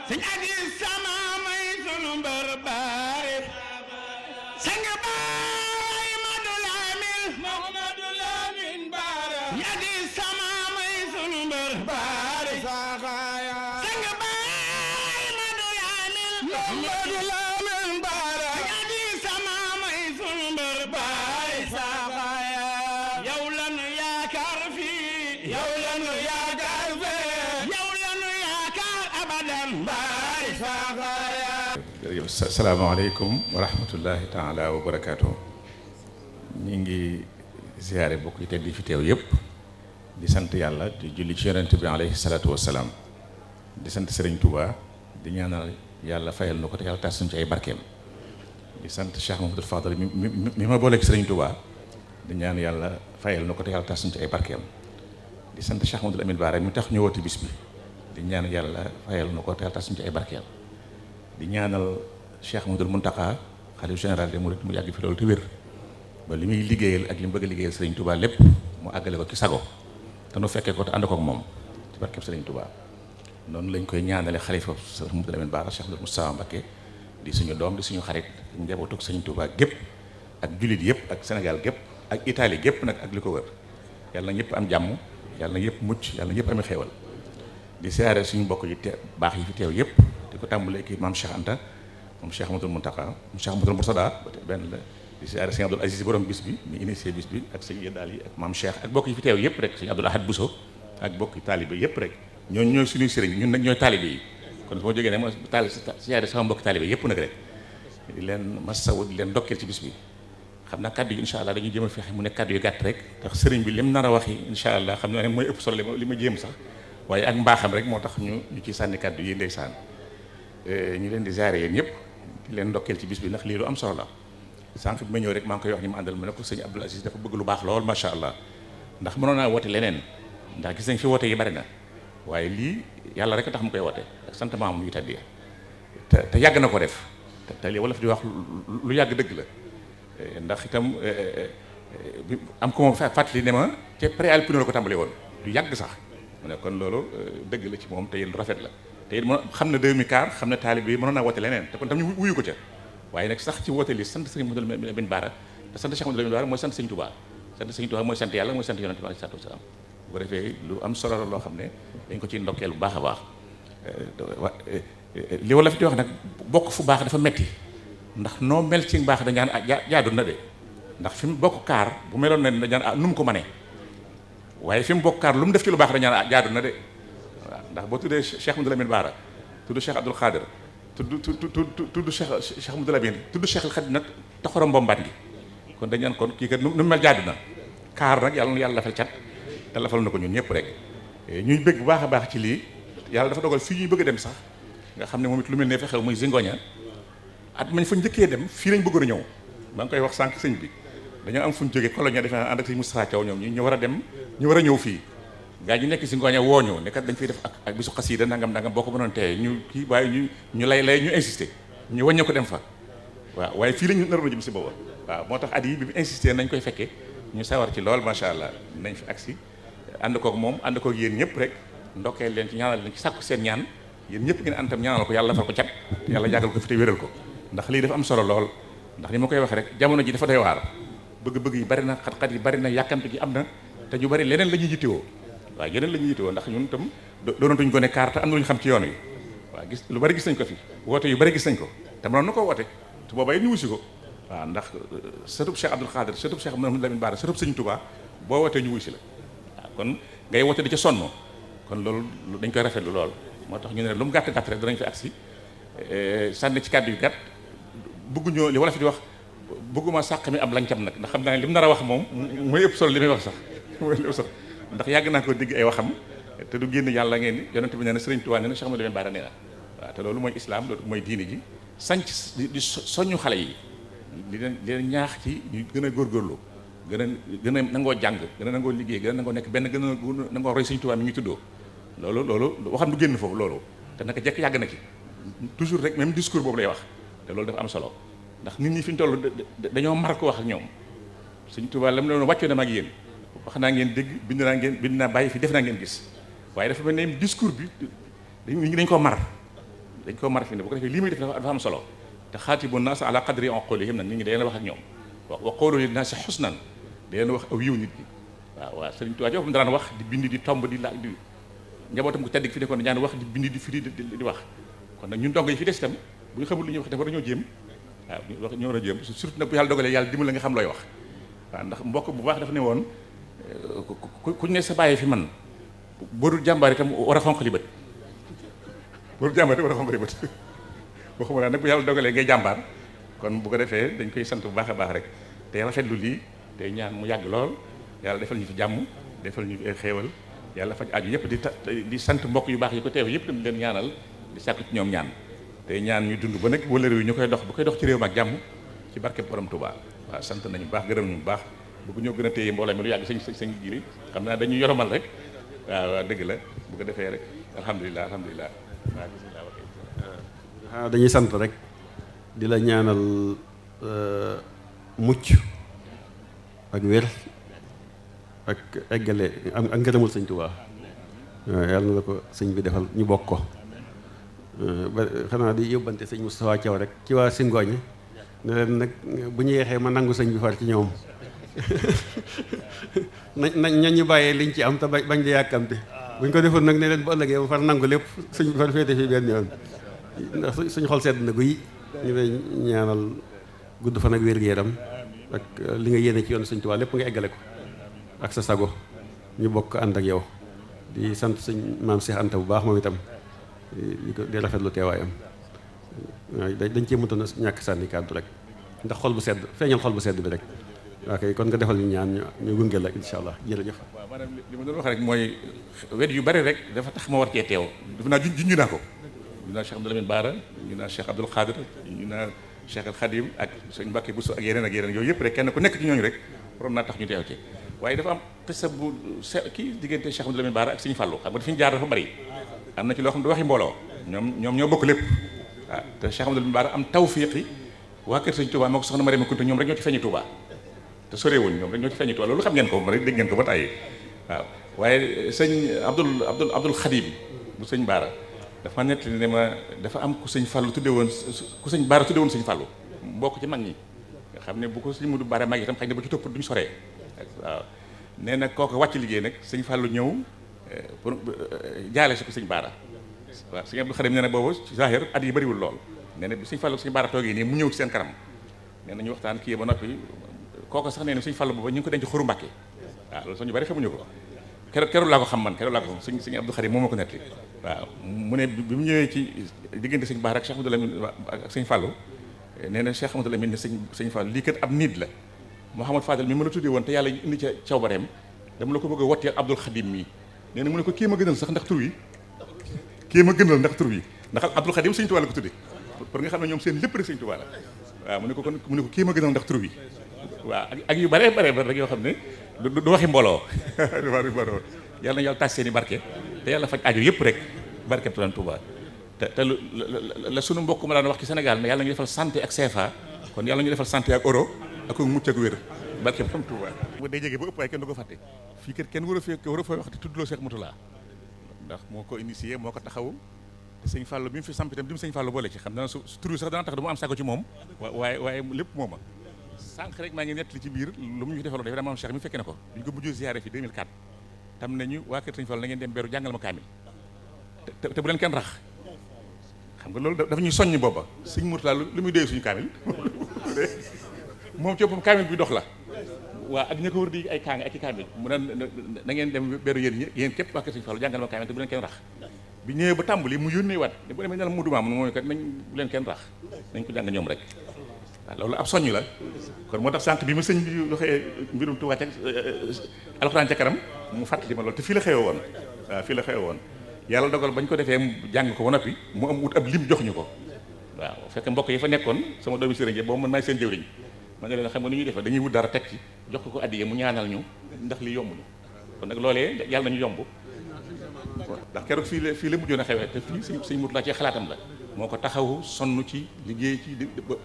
sëñ Aziz sama may sunu mbër baay sang baay Madu Lamin Baara sëñ Aziz sama may sunu mbër baay sang baay Madu Lamin Baara sëñ Aziz sama may sunu mbër baay yow lanu yaakaar fii yow lanu yaakaar fee yow lanu yaakaar abadan baay jërëjëf salaamaaleykum wa rahmatullahi taala wa barakaatu. ñi ngi ziyaare bokk yi tedd fi teew yëpp di sant yàlla di julli ci yonent bi alayhi salaatu wasalaam di sant Serigne Touba di ñaanal yàlla fayal na ko te yàlla tas suñ ci ay barkeem di sant Cheikh Mamadou Fadal mi ma booleeg Serigne Touba di ñaan yàlla fayal na ko te yàlla tas suñ ci ay barkeem di sant Cheikh Mamadou Lamine Bara mi tax ñu woote bis bi di ñaan yàlla fayal na ko te yàlla tas suñ ci ay barkeem di ñaanal Cheikh Mamadou Mountakha xalifa général des mourides mu yàgg fi loolu te wér ba li muy liggéeyal ak li mu bëgg a liggéeyal Serigne Touba lépp mu àggale ko ci sago te nu fekkee ko te ànd ko ak moom ci barkeb Serigne Touba noonu lañ koy ñaanale xalifa Cheikh Mamadou Lamine Bara Cheikh Abdou Moustapha Mbacké di suñu doom di suñu xarit njabootu Serigne Touba gépp ak jullit yëpp ak Sénégal gépp ak Italie gépp nag ak li ko wër yàlla na ñëpp am jàmm yàlla na ñëpp mucc yàlla na ñëpp ami xéewal di siyaare suñu mbokk yi baax yi fi teew yëpp di ko tàmbalee kii maam Cheikh Anta moom Cheikh Mamadou Mountakha moom Cheikh Mamadou Mourtada benn la di siyaare sëñ Abdoul Aziz borom bis bi mi initié bis bi ak sëñ Yeddaal yi ak maam Cheikh ak bokk yi fi teew yëpp rek sëñ Abdoul Ahad Bousso ak bokk taalibe yëpp rek ñooñu ñooy suñuy sëriñ ñun nag ñooy taalibe yi kon su ma jógee ne ma siyaare sama mbokk taalibe yëpp nag rek di leen masawu di leen ndokkeel ci bis bi xam naa kaddu yi incha allah dañuy jéem a fexe mu ne kaddu yu gàtt rek ndax sëriñ bi lim nar a wax yi incha allah xam naa ne mooy ëpp solo li ma jéem sax waaye ak mbaaxam rek moo tax ñu ciy sànni kaddu yi ndeysaan ñu leen di ziare yéen ñëpp di leen ndokkeel ci bis bi ndax lii lu am solo la sànq bi ma ñëw rek maa ngi koy wax ñu ma àndal ma ne ko sëñ Abdoul Aziz dafa bëgg lu baax lool macha allah ndax mënoon naa woote leneen ndax gis nañ fi woote yi bari na waaye lii yàlla rek a tax mu koy woote ak sant maam yu tàddi te yàgg na ko def te lii wala fi di wax lu yàgg dëgg la ndax itam am ko moom fàttali ne ma ca préalpino la ko tàmbali woon lu yàgg sax mu ne kon loolu dëgg la ci moom te yéen lu rafet la te it xam na 2004 xam na taalib bi mënoon naa woote leneen te kon tam ñu wuyu ko ca waaye nag sax ci woote li sant Serigne Mamadou Lamine Bara te sant Cheikh Mamadou Lamine Bara mooy sant Serigne Touba sant Serigne Touba mooy sant yàlla mooy sant yonent bi alayhi salaatu wasalaam bu ko defee lu am solo la loo xam ne dañ ko ciy ndokkeel bu baax a baax li wala fi di wax nag bokk fu baax dafa metti ndax noo mel ci baax dañaan jaadu na de ndax fi mu bokk kaar bu meloon ne dañaan nu mu ko mënee waaye fi mu bokk kaar lu mu def ci lu baax dañaan jaadu na de waaw ndax boo tuddee Cheikh Mamadou Lamine Bara tudd Cheikh Abdoul Khadir tudd Cheikh Mamadou Lamine tudd Cheikh Khadim nag taxaram mbombaat gi kon dañ naan kon kii kat nu mel jaadu na kaar nag yàlla na yàlla lafal cat te lafal na ko ñun ñëpp rek ñuy bëgg bu baax a baax ci lii yàlla dafa dogal fii ñuy bëgg a dem sax nga xam ne moom it lu mel ne fa xew muy Zingoña at mañ fa njëkkee dem fii lañ bëggoon a ñëw maa ngi koy wax sànq sëñ bi dañoo am fu ñu jógee colonia defe naa ànd ak sëñ Moustapha Thiaw ñoom ñu war a dem ñu war a ñëw fii gaa ñi nekk si Zingoña woo ñu ne kat dañ fiy def ak bisu xasida nangam boo ko mënoon teye ñu kii waaye ñu lay ñu insisté ñu wàññee ko dem fa waaw waaye fii lañu naroon a jëm si booba waaw moo tax at yi bi insisté nañ koy fekkee ñu sawar ci lool macha allah nañ fi agsi ànd kook moom ànd kook yéen ñëpp rek ndokkeel leen ci ñaanal leen ci sàkku seen ñaan yéen ñëpp ngeen ànd tam ñaanal ko yàlla fal ko cat yàlla jàggal ko fi te wéral ko ndax lii dafa am solo lool ndax ni ma koy waxee rek jamono ji dafa doy waar bëgg-bëgg yi bari na xat-xat yi bari na yàkkamte gi am na te ñu bari leneen la ñuy yittewoo waaw yeneen la ñuy yittewoo ndax ñun tam doonatuñ ko ne kaar te am na lu ñu xam ci yoon wi waaw gis lu bari gis nañ ko fi woote yu bari gis nañ ko te mënoon na ko woote te booba it ñu wusi ko waaw ndax sëtub Cheikh Abdoul Khadir sëtub Cheikh Mamadou Lamine Bara sëtub Sëñ Touba boo wootee ñu wusi la waaw kon ngay woote di ca sonn kon loolu dañ koy rafetlu lool moo tax ñu ne lu mu gàtt gàtt rek danañ fi agsi sànni ci kàddu yu gàtt bëgguñoo li wala fi di wax bëgguma sàq mi am lancam nag ndax xam naa ne li mu nar a wax moom mooy ëpp solo li muy wax sax mooy ëpp solo ndax yàgg naa ko dégg ay waxam te du génn yàlla ngeen ni yonent bi nee na Sëriñ Tuubaa nee na Cheikh Mamadou Lamine Bara nee na waaw te loolu mooy islam loolu mooy diini ji sanc di soññu xale yi di leen ñaax ci ñu gën a góorgóorlu gën a nangoo jàng gën a nangoo liggéey gën a nangoo nekk benn gën a nangoo roy Sëriñ Tuubaa mi ñu tuddoo loolu waxam du génn foofu loolu te naka jekk yàgg na ci toujours rek même discours boobu lay wax te loolu dafa am solo ndax nit ñi fi ñu toll dañoo mar ko wax ak ñoom Sëriñ Tuubaa la mu ne wàccoo na ma ak yéen wax naa ngeen dégg bind naa bàyyi fi def naa ngeen gis waaye dafa mel ne discours bi dañ ko mar dañ koo marfiné bu ko defee lii muy def dafa am solo te xaatibu naas ala qadri uqulihim nag nit ñi day leen wax ak ñoom wa qulu lin naasi husnan day leen wax aw yiw nit ñi waaw Sëriñ Tuubaa ci boppam daan wax di bind di tomb di laaj di njabootam ko tedd fi nekkoon ñaan wax di bind di firi di wax kon nag ñun dong yi fi des itam bu ñu xamul lu ñuy wax dafa war a ñoo jéem waaw ñoo war a jéem surtout nag bu yàlla dogalee yàlla dimbali nga xam looy wax waaw ndax mbokk bu baax dafa ne woon kuñ ne sa bàyyi fi man boo dul jàmbaar itam war a xonq li bët boo dul jàmbaar itam war a xonq li bët waxuma naa nag bu yàlla dogalee ngay jàmbaar kon bu ko defee dañ koy sant bu baax a baax rek te rafetlu lii te ñaan mu yàgg lool yàlla defal ñu fi jàmm defal ñu fi ay xéewal yàlla faj aju yëpp di sant mbokk yu baax yi ko teew yëpp di leen ñaanal di sàkku ci ñoom ñaan te ñaan ñu dund ba nag wala réew ñu koy dox bu koy dox ci réew mi ak jàmm ci barke borom Touba waaw sant nañu bu baax gërëm ñu bu baax bëgg ñoo gën a téye mbooloo mi lu yàgg sëñ jiri xam naa dañuy yoromal rek waaw dëgg la bu ko defee rek alhamdulilah waaw bismillah waaw dañuy sant rek di la ñaanal mucc ak wér ak eggale ak ngërëmul sëñ Tuubaa waaw yàlla na la ko sëñ bi defal ñu bokk ko ba xanaa di yóbbante sëñ Moustapha Thiaw rek ci waa Singooñe ne leen nag bu ñu yeexee ma nangu sëñ bi far ci ñoom nañ ñu bàyyee liñ ci am te bañ di yàkkamte buñ ko defoon nag ne leen bu ëllëgee ma far nangu lépp sëñ bi far féete fii benn yoon ndax suñu xol sedd na guy ñu lay ñaanal gudd fan ak wér-gu-yaram ak li nga yéene ci yoon sëñ Tuubaa lépp nga eggale ko ak sa sago ñu bokk ànd ak yow di sant sëñ maam Cheikh Anta bu baax moom itam di rafetlu teewaayam waaw dañ cee mënta na ñàkk sànni kàddu rek ndax xol bu sedd feeñal xol bu sedd bi rek waa kay kon nga defal ñu ñaan ñu gunge la incha allah jërëjëf. waaw maanaam li ma doon wax rek mooy wet yu bari rek dafa tax ma war cee teew def naa junj naa ko ñu naa Cheikh Abdou Lamine Bara ñu naa Cheikh Abdoul Khadir ñu naa Cheikh Al Khadim ak sëñ Mbacke Bousso ak yeneen yooyu yëpp rek kenn ku nekk ci ñooñu rek waroon naa tax ñu teew ci waaye dafa am pesa bu kii diggante Cheikh Abdou Lamine Bara ak sëñ Fallou xam nga fi ñu jaar dafa bari am na ci loo xam ne du waxi mbooloo ñoom ñoo bokk lépp waaw te Cheikh Abdou Lamine Bara am tawfiqi waa kër sëñ Touba moo ko soxna Mariama Kunta ñoom rek ñoo ci feeñi Touba te sorewuñ ñoom rek ñoo ci feeñi Touba loolu xam ngeen ko rek dégg ngeen ko ba tàyyi waaw waaye sëñ Abdoul Khadim bu sëñ Bara dafa nettali ne ma dafa am ku sëñ Fallou tudde woon ku sëñ Bara tudde woon sëñ Fallou mbokk ci mag ñi nga xam ne bu ko sëñ Mudu Bara mag itam xëy na ba ci topp duñu soree waaw nee na kooku wàcc liggéey nag sëñ Fallou ñëw pour jaale si ko sëñ Bara waaw sëñ Abdou Khadim nee na boobu ci zahir at yi bëriwul lool nee na bi sëñ Fallou sëñ Bara toogee nii mu ñëw ci seen kanam nee na ñu waxtaan kii ba noppi kooku sax nee na sëñ Fallou booba ñu ngi ko denc Xuru Mbàkke waaw loolu sax ñu bari xamuñu ko keroog laa ko xam man keroog laa ko xam sëñ Abdou Khadim moom moo ko nettali waaw mu ne bi mu ñëwee ci diggante sëñ Bara ak Cheikh Amadou Lamine ak sëñ Fallou nee na Cheikh Amadou Lamine ne sëñ Fallou lii kat ab niit la Mouhamad Fadel mi ma la tuddee woon te yàlla indi ca cawbareem dama la ko bëgg a wottee Abdoul Khadim mii nee na mu ne ko kii ma gënal sax ndax tur wi ndax Abdoul Khadim sëñ Tuubaa la ko tuddee pour nga xam ne ñoom seen lépp rek sëñ Tuubaa la waaw mu ne ko kii ma gënal ndax tur wi waaw ak yu bare rek yoo xam ne du waxi mbooloo du waxi mbooloo yàlla na yàlla tas seen i barke te yàlla faj aajo yëpp rek barke Tuubaa Tuubaa te la sunu mbokk ma daan wax ci Sénégal ne yàlla ñu defal santé ak CFA kon yàlla ñu defal santé ak euro ak mucc ak wér barke Borom Tuubaa bu day jege ba ëpp waaye kenn du ko fàtte fii kat kenn war a fay wax te tuddloo Cheikh Moutalla ndax moo ko initié moo ko taxawu te sëñ Fallou bi mu fi samp itam di mu sëñ Fallou boole ci xam naa su turu sax dana tax du mu am sago ci moom waaye lépp mooma sànq rek maa ngi nettali ci biir lu mu ñu defaloo dafa maam Cheikh mi fekke na ko bi ñu ko mujjee ziaré fi 2004 tam nañu waa kër sëñ Fallou na ngeen dem beeru jàngal ma kaamil te bu leen kenn rax xam nga loolu dafa ñuy soññ booba sëñ Mourtala lu muy doy suñu kaamil moom ci boppam kaamil bi dox la waa ak ña ko wër di ay kaang ak i kaamil mu ne na ngeen dem beeru yéen képp waa kër sëñ Fallou jàngal ma kaamil te bu leen kenn rax bi ñëwee ba tàmbali mu yónnee waat ne bu demee ne la mudumaa mun mooy kat nañ bu leen kenn rax nañ ko jàng ñoom rek waaw loolu ab soññ la kon moo tax sànq bi ma sëñ bi waxee mbirum Tuubaa ca alxuraan ca kanam mu fàttali ma loolu te fii la xewe woon waaw fii la xewe woon yàlla dogal bañ ko defee jàng ko ba noppi mu am wut ab lim jox ñu ko waaw fekk mbokk yi fa nekkoon sama doomi sëriñ boobu man maay seen jëwriñ ma ne leen xam nga ni ñuy defee dañuy wut dara teg ci jox ko addiye mu ñaanal ñu ndax li yomb ñu kon nag loolee yàlla nañu yomb ndax keroog fii la mujjoon a xewee te fii sëñ Mourtala ci xalaatam la moo ko taxawu sonn ci liggéey ci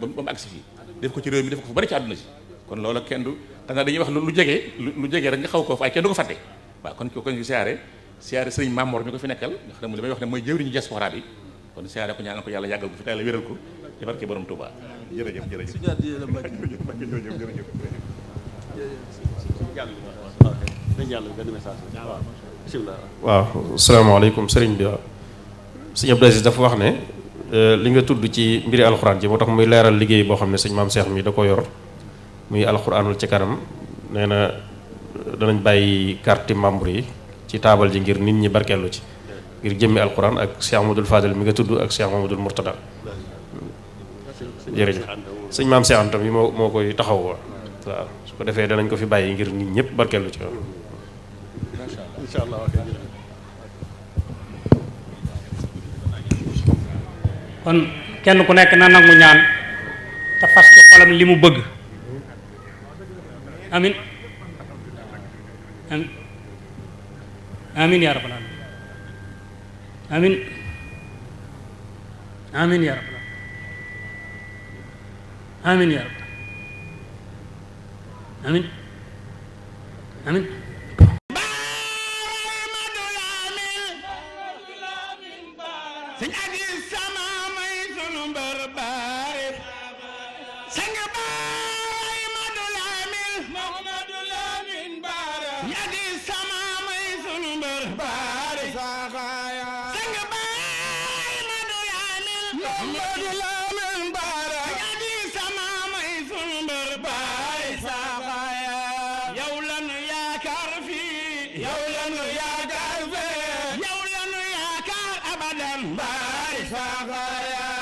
ba mu agsi fii def ko ci réew mi def ko fu bari ci àdduna si kon loola kenn du xanaa dañuy wax lu jege rek nga xaw ko fa ay kenn du ko fàtte waaw kon ko siyaare sëriñ Mamor mi ko fi nekkal nga xam ne li may wax ne mooy jëwriñu diaspora bi kon siyaare ko ñaanal ko yàlla yàggal ko fi tey la wéral ko ci barke borom Touba jërëjëf jërëjëf waaw asalaamaaleykum sëriñ bi waaw sëñ Abdou Aziz dafa wax ne li nga tudd ci mbiri alxuraan ji moo tax muy leeral liggéey boo xam ne sëñ maam Cheikh mi da ko yor muy alxuraanul ci kanam nee na danañ bàyyi carte membre yi ci taabal ji ngir nit ñi barkeelu ci ngir jëmmi alxuraan ak Cheikh Amadou Fadel mi nga tudd ak Cheikh Amadou Mourtada jërëjëf sëñ maam Cheikh Anta mi moo koy taxaw waaw su ko defee danañ ko fi bàyyi ngir nit ñëpp barkeelu ci incha allah kon kenn ku nekk na nangu ñaan te fas ci xolam li mu bëgg amin amin amin ya rabbal alamin amin amin ya rabbal alamin amin ya rabbal amin amin sëñ Aziz sama may sunu mbër baay sang baay Madu Lamin Baara sëñ Aziz sama may sunu mbër baay sang baay Madu Lamin